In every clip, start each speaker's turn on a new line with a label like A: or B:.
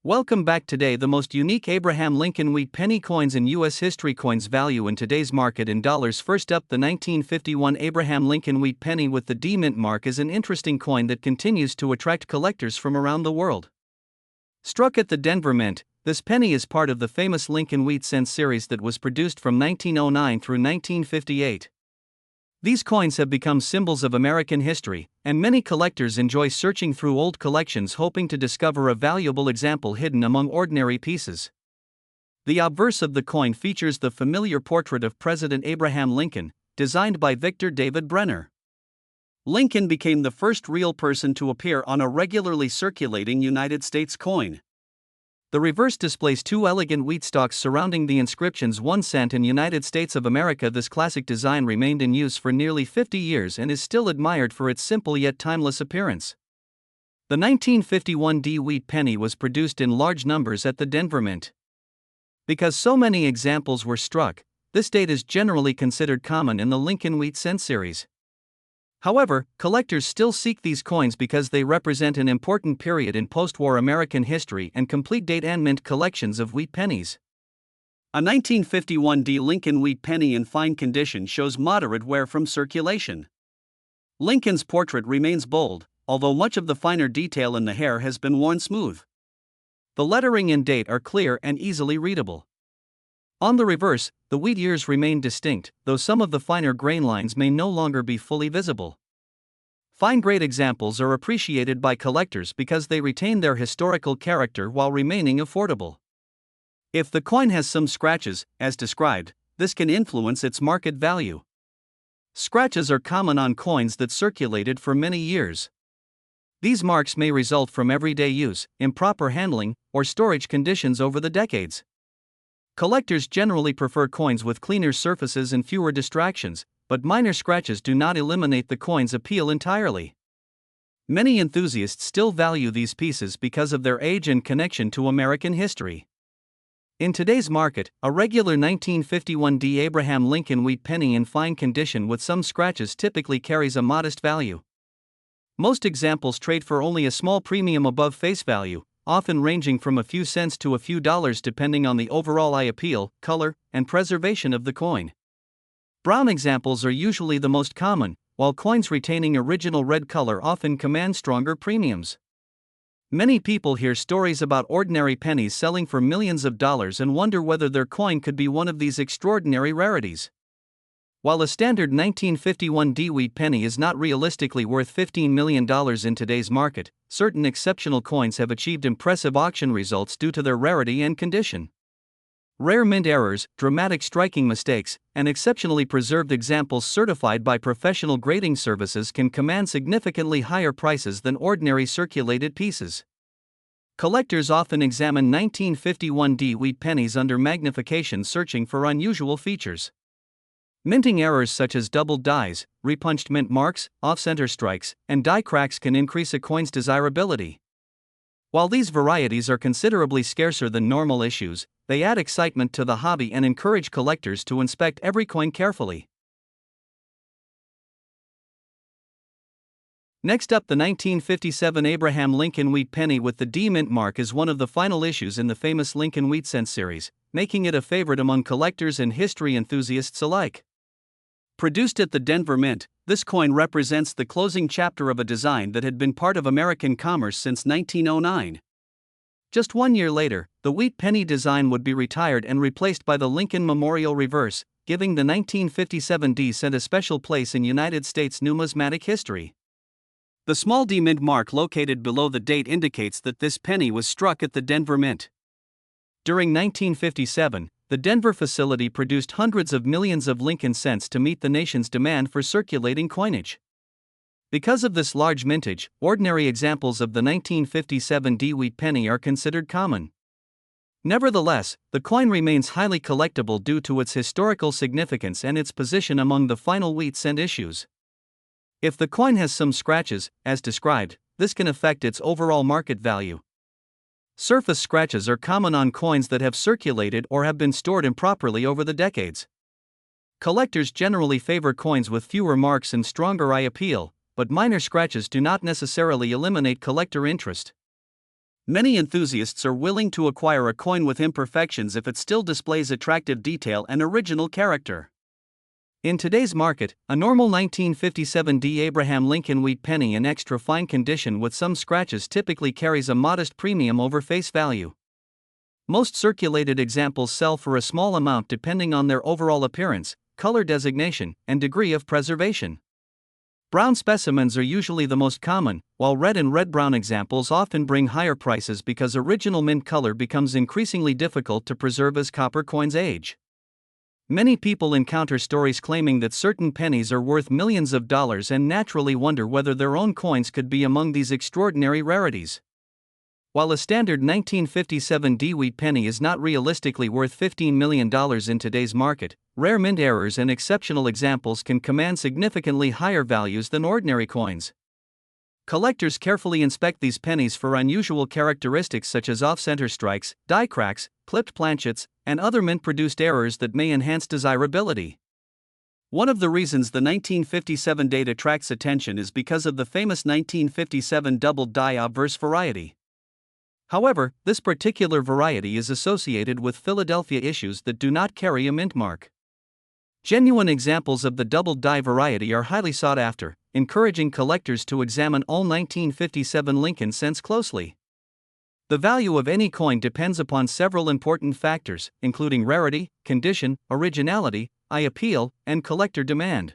A: Welcome back. Today, the most unique Abraham Lincoln Wheat Penny coins in U.S. history. Coins value in today's market in dollars. First up, the 1951 Abraham Lincoln Wheat Penny with the D mint mark is an interesting coin that continues to attract collectors from around the world. Struck at the Denver Mint, this penny is part of the famous Lincoln Wheat Cent series that was produced from 1909 through 1958. These coins have become symbols of American history, and many collectors enjoy searching through old collections hoping to discover a valuable example hidden among ordinary pieces. The obverse of the coin features the familiar portrait of President Abraham Lincoln, designed by Victor David Brenner. Lincoln became the first real person to appear on a regularly circulating United States coin. The reverse displays two elegant wheat stalks surrounding the inscriptions 1 cent and United States of America. This classic design remained in use for nearly 50 years and is still admired for its simple yet timeless appearance. The 1951 D wheat penny was produced in large numbers at the Denver Mint. Because so many examples were struck, this date is generally considered common in the Lincoln Wheat Cent series. However, collectors still seek these coins because they represent an important period in post-war American history and complete date and mint collections of wheat pennies. A 1951 D Lincoln Wheat Penny in fine condition shows moderate wear from circulation. Lincoln's portrait remains bold, although much of the finer detail in the hair has been worn smooth. The lettering and date are clear and easily readable. On the reverse, the wheat ears remain distinct, though some of the finer grain lines may no longer be fully visible. Fine-grade examples are appreciated by collectors because they retain their historical character while remaining affordable. If the coin has some scratches, as described, this can influence its market value. Scratches are common on coins that circulated for many years. These marks may result from everyday use, improper handling, or storage conditions over the decades. Collectors generally prefer coins with cleaner surfaces and fewer distractions, but minor scratches do not eliminate the coin's appeal entirely. Many enthusiasts still value these pieces because of their age and connection to American history. In today's market, a regular 1951 D Abraham Lincoln Wheat Penny in fine condition with some scratches typically carries a modest value. Most examples trade for only a small premium above face value, often ranging from a few cents to a few dollars depending on the overall eye appeal, color, and preservation of the coin. Brown examples are usually the most common, while coins retaining original red color often command stronger premiums. Many people hear stories about ordinary pennies selling for millions of dollars and wonder whether their coin could be one of these extraordinary rarities. While a standard 1951 D wheat penny is not realistically worth $15 million in today's market, certain exceptional coins have achieved impressive auction results due to their rarity and condition. Rare mint errors, dramatic striking mistakes, and exceptionally preserved examples certified by professional grading services can command significantly higher prices than ordinary circulated pieces. Collectors often examine 1951 D wheat pennies under magnification, searching for unusual features. Minting errors such as doubled dies, repunched mint marks, off-center strikes, and die cracks can increase a coin's desirability. While these varieties are considerably scarcer than normal issues, they add excitement to the hobby and encourage collectors to inspect every coin carefully. Next up, the 1957 Abraham Lincoln Wheat Penny with the D mint mark is one of the final issues in the famous Lincoln Wheat Cent series, making it a favorite among collectors and history enthusiasts alike. Produced at the Denver Mint, this coin represents the closing chapter of a design that had been part of American commerce since 1909. Just 1 year later, the wheat penny design would be retired and replaced by the Lincoln Memorial reverse, giving the 1957 D cent a special place in United States numismatic history. The small D mint mark located below the date indicates that this penny was struck at the Denver Mint. During 1957, the Denver facility produced hundreds of millions of Lincoln cents to meet the nation's demand for circulating coinage. Because of this large mintage, ordinary examples of the 1957 D wheat penny are considered common. Nevertheless, the coin remains highly collectible due to its historical significance and its position among the final wheat cent issues. If the coin has some scratches, as described, this can affect its overall market value. Surface scratches are common on coins that have circulated or have been stored improperly over the decades. Collectors generally favor coins with fewer marks and stronger eye appeal, but minor scratches do not necessarily eliminate collector interest. Many enthusiasts are willing to acquire a coin with imperfections if it still displays attractive detail and original character. In today's market, a normal 1957 Abraham Lincoln Wheat Penny in extra fine condition with some scratches typically carries a modest premium over face value. Most circulated examples sell for a small amount depending on their overall appearance, color designation, and degree of preservation. Brown specimens are usually the most common, while red and red-brown examples often bring higher prices because original mint color becomes increasingly difficult to preserve as copper coins age. Many people encounter stories claiming that certain pennies are worth millions of dollars and naturally wonder whether their own coins could be among these extraordinary rarities. While a standard 1957 wheat penny is not realistically worth $15 million in today's market, rare mint errors and exceptional examples can command significantly higher values than ordinary coins. Collectors carefully inspect these pennies for unusual characteristics such as off-center strikes, die cracks, clipped planchets, and other mint-produced errors that may enhance desirability. One of the reasons the 1957 date attracts attention is because of the famous 1957 double die obverse variety. However, this particular variety is associated with Philadelphia issues that do not carry a mint mark. Genuine examples of the double die variety are highly sought after, encouraging collectors to examine all 1957 Lincoln cents closely. The value of any coin depends upon several important factors, including rarity, condition, originality, eye appeal, and collector demand.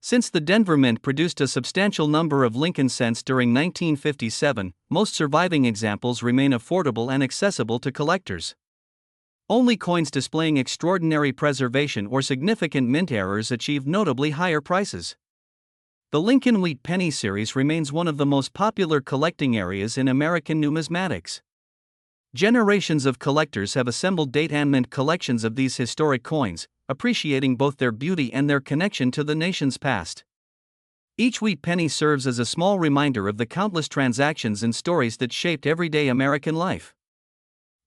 A: Since the Denver Mint produced a substantial number of Lincoln cents during 1957, most surviving examples remain affordable and accessible to collectors. Only coins displaying extraordinary preservation or significant mint errors achieve notably higher prices. The Lincoln Wheat Penny series remains one of the most popular collecting areas in American numismatics. Generations of collectors have assembled date and mint collections of these historic coins, appreciating both their beauty and their connection to the nation's past. Each wheat penny serves as a small reminder of the countless transactions and stories that shaped everyday American life.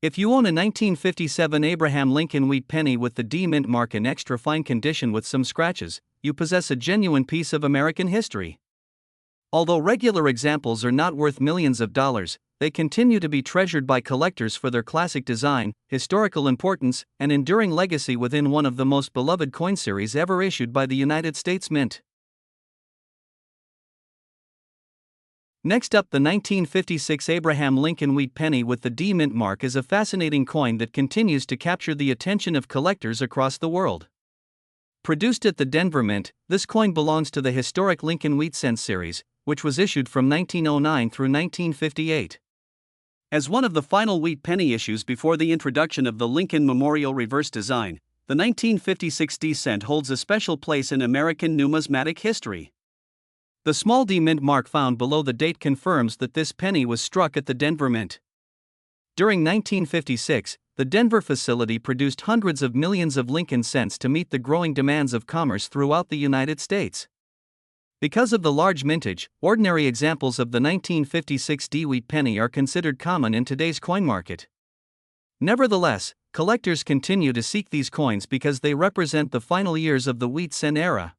A: If you own a 1957 Abraham Lincoln Wheat Penny with the D mint mark in extra fine condition with some scratches, you possess a genuine piece of American history. Although regular examples are not worth millions of dollars, they continue to be treasured by collectors for their classic design, historical importance, and enduring legacy within one of the most beloved coin series ever issued by the United States Mint. Next up, the 1956 Abraham Lincoln Wheat Penny with the D mint mark is a fascinating coin that continues to capture the attention of collectors across the world. Produced at the Denver Mint, this coin belongs to the historic Lincoln Wheat Cent series, which was issued from 1909 through 1958. As one of the final wheat penny issues before the introduction of the Lincoln Memorial reverse design, the 1956 D cent holds a special place in American numismatic history. The small D mint mark found below the date confirms that this penny was struck at the Denver Mint. During 1956, the Denver facility produced hundreds of millions of Lincoln cents to meet the growing demands of commerce throughout the United States. Because of the large mintage, ordinary examples of the 1956 D wheat penny are considered common in today's coin market. Nevertheless, collectors continue to seek these coins because they represent the final years of the wheat cent era.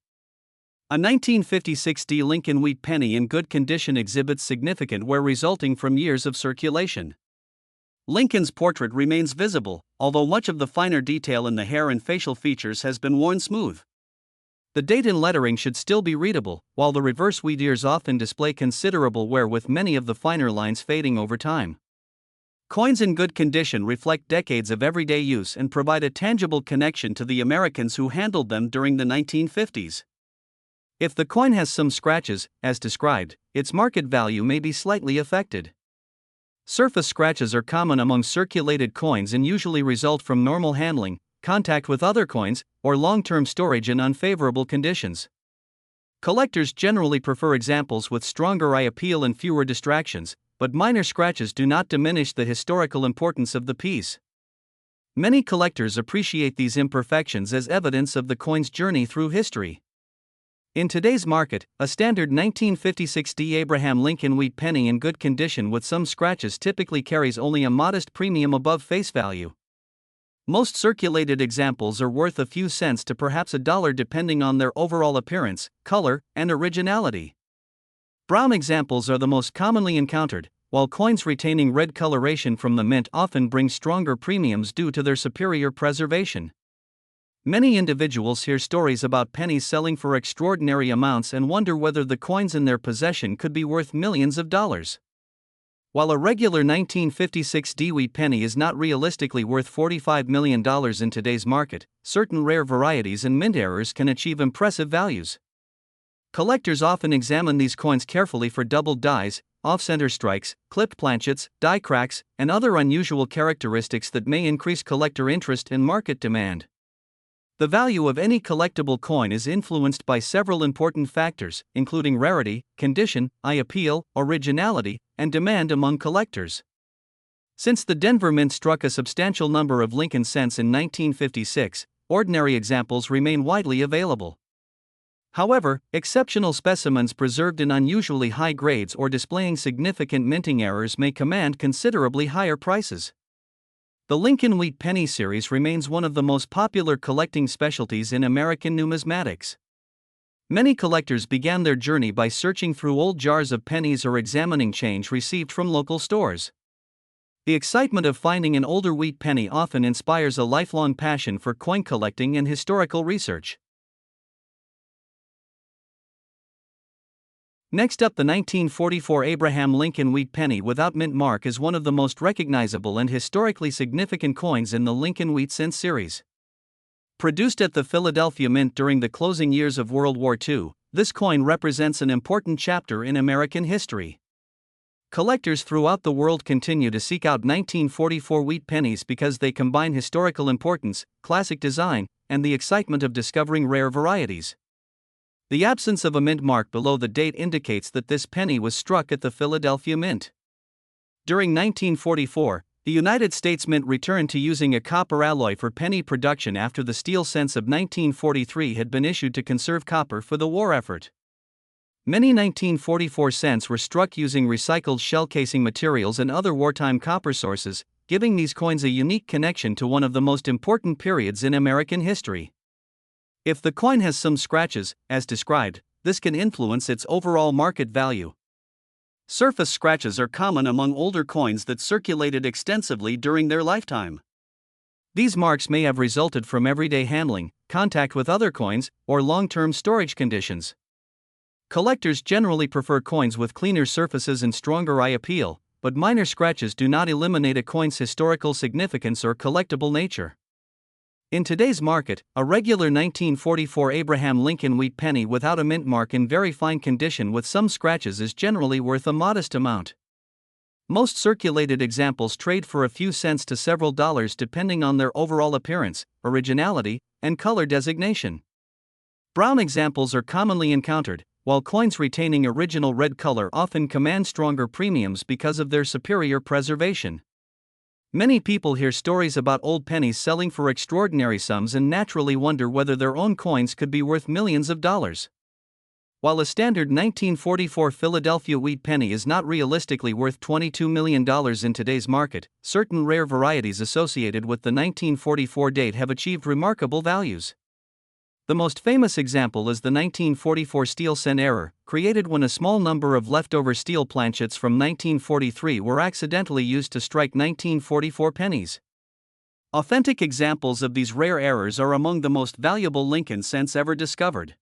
A: A 1956 D Lincoln Wheat Penny in good condition exhibits significant wear resulting from years of circulation. Lincoln's portrait remains visible, although much of the finer detail in the hair and facial features has been worn smooth. The date and lettering should still be readable, while the reverse wheat ears often display considerable wear with many of the finer lines fading over time. Coins in good condition reflect decades of everyday use and provide a tangible connection to the Americans who handled them during the 1950s. If the coin has some scratches, as described, its market value may be slightly affected. Surface scratches are common among circulated coins and usually result from normal handling, contact with other coins, or long-term storage in unfavorable conditions. Collectors generally prefer examples with stronger eye appeal and fewer distractions, but minor scratches do not diminish the historical importance of the piece. Many collectors appreciate these imperfections as evidence of the coin's journey through history. In today's market, a standard 1956 D Abraham Lincoln Wheat Penny in good condition with some scratches typically carries only a modest premium above face value. Most circulated examples are worth a few cents to perhaps $1 depending on their overall appearance, color, and originality. Brown examples are the most commonly encountered, while coins retaining red coloration from the mint often bring stronger premiums due to their superior preservation. Many individuals hear stories about pennies selling for extraordinary amounts and wonder whether the coins in their possession could be worth millions of dollars. While a regular 1956 Wheat penny is not realistically worth $45 million in today's market, certain rare varieties and mint errors can achieve impressive values. Collectors often examine these coins carefully for doubled dies, off-center strikes, clipped planchets, die cracks, and other unusual characteristics that may increase collector interest and market demand. The value of any collectible coin is influenced by several important factors, including rarity, condition, eye appeal, originality, and demand among collectors. Since the Denver Mint struck a substantial number of Lincoln cents in 1956, ordinary examples remain widely available. However, exceptional specimens preserved in unusually high grades or displaying significant minting errors may command considerably higher prices. The Lincoln Wheat Penny series remains one of the most popular collecting specialties in American numismatics. Many collectors began their journey by searching through old jars of pennies or examining change received from local stores. The excitement of finding an older wheat penny often inspires a lifelong passion for coin collecting and historical research. Next up, the 1944 Abraham Lincoln Wheat Penny without mint mark is one of the most recognizable and historically significant coins in the Lincoln Wheat Cent series. Produced at the Philadelphia Mint during the closing years of World War II, this coin represents an important chapter in American history. Collectors throughout the world continue to seek out 1944 wheat pennies because they combine historical importance, classic design, and the excitement of discovering rare varieties. The absence of a mint mark below the date indicates that this penny was struck at the Philadelphia Mint. During 1944, the United States Mint returned to using a copper alloy for penny production after the steel cents of 1943 had been issued to conserve copper for the war effort. Many 1944 cents were struck using recycled shell casing materials and other wartime copper sources, giving these coins a unique connection to one of the most important periods in American history. If the coin has some scratches, as described, this can influence its overall market value. Surface scratches are common among older coins that circulated extensively during their lifetime. These marks may have resulted from everyday handling, contact with other coins, or long-term storage conditions. Collectors generally prefer coins with cleaner surfaces and stronger eye appeal, but minor scratches do not eliminate a coin's historical significance or collectible nature. In today's market, a regular 1944 Abraham Lincoln Wheat Penny without a mint mark in very fine condition with some scratches is generally worth a modest amount. Most circulated examples trade for a few cents to several dollars depending on their overall appearance, originality, and color designation. Brown examples are commonly encountered, while coins retaining original red color often command stronger premiums because of their superior preservation. Many people hear stories about old pennies selling for extraordinary sums and naturally wonder whether their own coins could be worth millions of dollars. While a standard 1944 Philadelphia wheat penny is not realistically worth $22 million in today's market, certain rare varieties associated with the 1944 date have achieved remarkable values. The most famous example is the 1944 steel cent error, created when a small number of leftover steel planchets from 1943 were accidentally used to strike 1944 pennies. Authentic examples of these rare errors are among the most valuable Lincoln cents ever discovered.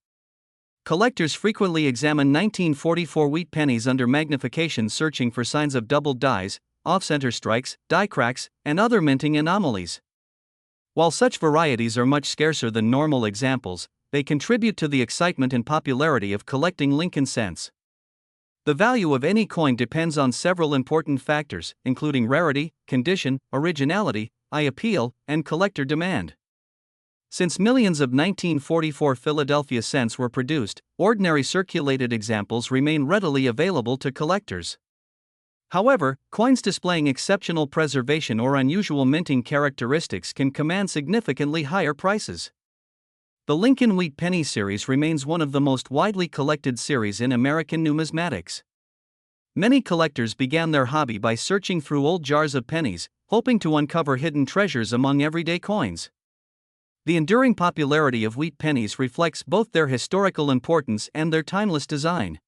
A: Collectors frequently examine 1944 wheat pennies under magnification, searching for signs of doubled dies, off-center strikes, die cracks, and other minting anomalies. While such varieties are much scarcer than normal examples, they contribute to the excitement and popularity of collecting Lincoln cents. The value of any coin depends on several important factors, including rarity, condition, originality, eye appeal, and collector demand. Since millions of 1944 Philadelphia cents were produced, ordinary circulated examples remain readily available to collectors. However, coins displaying exceptional preservation or unusual minting characteristics can command significantly higher prices. The Lincoln Wheat Penny series remains one of the most widely collected series in American numismatics. Many collectors began their hobby by searching through old jars of pennies, hoping to uncover hidden treasures among everyday coins. The enduring popularity of wheat pennies reflects both their historical importance and their timeless design.